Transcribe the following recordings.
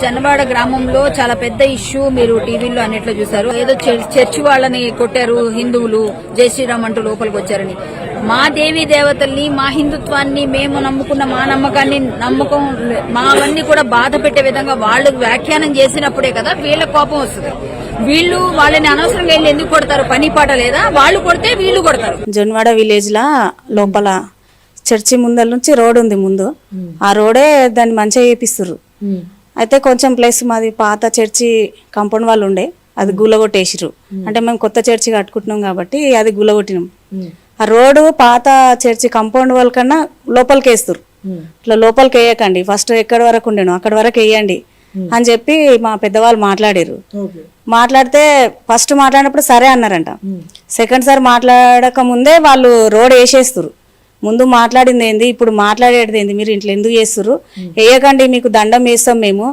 జనవాడ గ్రామంలో చాలా పెద్ద ఇష్యూ మీరు టీవీలో అన్నిట్లో చూసారు. ఏదో చర్చి వాళ్ళని కొట్టారు హిందువులు, జై శ్రీరామ్ అంటూ లోపలికి వచ్చారని. మా దేవీ దేవతల్ని, మా హిందుత్వాన్ని, మేము నమ్ముకున్న మా నమ్మకాన్ని మావన్నీ కూడా బాధ పెట్టే విధంగా వాళ్ళు వ్యాఖ్యానం చేసినప్పుడే కదా వీళ్ళ కోపం వస్తుంది. వీళ్ళు వాళ్ళని అనవసరంగా వెళ్ళి ఎందుకు కొడతారు? పని పాట లేదా? వాళ్ళు కొడితే వీళ్ళు కొడతారు. జన్వాడ విలేజ్ లా లోపల చర్చి ముందర నుంచి రోడ్ ఉంది ముందు. ఆ రోడే దాన్ని మంచిగా చేపిస్తుర్రు. అయితే కొంచెం ప్లేస్ మాది పాత చర్చి కాంపౌండ్ వాళ్ళు ఉండే, అది గుల్లగొట్టేసిర్రు. అంటే మేము కొత్త చర్చి కట్టుకుంటున్నాం కాబట్టి అది గుల్లగొట్టినాం. ఆ రోడ్డు పాత చర్చి కాంపౌండ్ వాళ్ళ కన్నా లోపలికి వేస్తుర్రు. ఇట్లా లోపలికి వేయకండి, ఫస్ట్ ఎక్కడి వరకు ఉండేను అక్కడి వరకు వేయండి అని చెప్పి మా పెద్దవాళ్ళు మాట్లాడారు. మాట్లాడితే ఫస్ట్ మాట్లాడినప్పుడు సరే అన్నారంట. సెకండ్ సారి మాట్లాడక ముందే వాళ్ళు రోడ్ వేసేస్తురు. ముందు మాట్లాడింది ఏంది, ఇప్పుడు మాట్లాడేది ఏంది, మీరు ఇంట్లో ఎందుకు చేస్తుర్రు, వేయకండి మీకు దండం వేస్తాం మేము,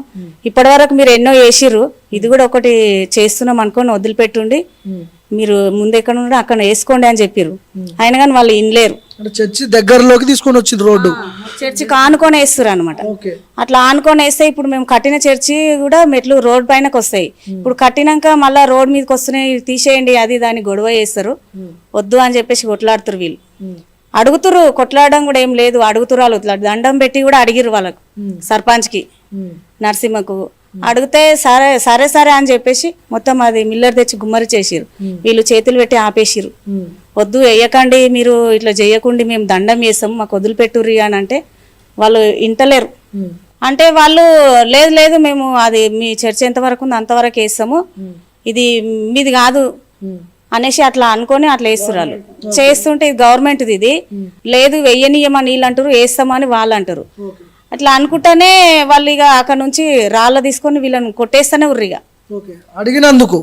ఇప్పటి వరకు మీరు ఎన్నో వేసిర్రు, ఇది కూడా ఒకటి చేస్తున్నాం అనుకోని వదిలిపెట్టుండి మీరు ముందు ఎక్కడ ఉంటే అక్కడ వేసుకోండి అని చెప్పారు. అయినా కానీ వాళ్ళు ఇనలేరు. చర్చి దగ్గరలోకి తీసుకొని వచ్చింది రోడ్డు, చర్చికి ఆనుకొని వేస్తారు అనమాట. అట్లా ఆనుకొని వేస్తే ఇప్పుడు మేము కట్టిన చర్చి కూడా మెట్లు రోడ్ పైనకి వస్తాయి. ఇప్పుడు కట్టినాక మళ్ళా రోడ్ మీదకి వస్తున్నాయి, తీసేయండి అది దాన్ని గొడవ చేస్తారు. వద్దు అని చెప్పేసి కొట్లాడుతారు. వీళ్ళు అడుగుతురు, కొట్లాడడం కూడా ఏం లేదు, అడుగుతురు. వాళ్ళు దండం పెట్టి కూడా అడిగిరు వాళ్ళకు, సర్పంచ్కి నరసింహకు అడిగితే సరే సరే సరే అని చెప్పేసి మొత్తం అది మిల్లర్ తెచ్చి గుమ్మరి చేసిరు. వీళ్ళు చేతులు పెట్టి ఆపేసిరు. వద్దు వేయకండి, మీరు ఇట్లా చేయకండి, మేము దండం వేస్తాం, మాకు వదిలిపెట్టుర్రి అని అంటే వాళ్ళు ఇంటలేరు. అంటే వాళ్ళు లేదు లేదు మేము అది మీ చర్చ ఎంతవరకు ఉంది అంతవరకు వేస్తాము, ఇది మీది కాదు అనేసి అట్లా అనుకొని అట్లా వేస్తున్నారు. చేస్తుంటే ఇది గవర్నమెంట్ది, ఇది లేదు వెయ్యనీయమని వీళ్ళు అంటారు, వేస్తామని వాళ్ళు అంటారు. అట్లా అనుకుంటానే వాళ్ళు ఇక అక్కడ నుంచి రాళ్ళ తీసుకొని వీళ్ళని కొట్టేస్తానే ఉర్రు. ఇక అడిగినందుకు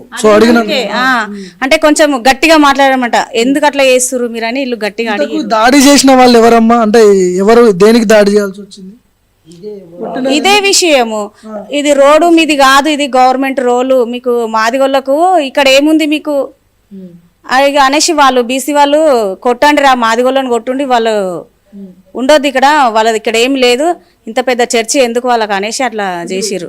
అంటే కొంచెం గట్టిగా మాట్లాడమంట, ఎందుకు అట్లా చేస్తుర్రు మీరు అని వీళ్ళు గట్టిగా అడిగి. దాడి చేసిన వాళ్ళు ఎవరమ్మా, అంటే ఎవరు దేనికి దాడి చేయాల్సి వచ్చింది? ఇదే విషయము, ఇది రోడ్డు మీది కాదు, ఇది గవర్నమెంట్ రోలు, మీకు మాదిగోళ్ళకు ఇక్కడ ఏముంది మీకు అనేసి వాళ్ళు బీసీ వాళ్ళు కొట్టండి రా మాదిగోళ్ళని కొట్టుండి, వాళ్ళు ఉండొద్దు ఇక్కడ, వాళ్ళది ఇక్కడ ఏం లేదు, ఇంత పెద్ద చర్చి ఎందుకు వాళ్ళకి అనేసి అట్లా చేసిర్రు.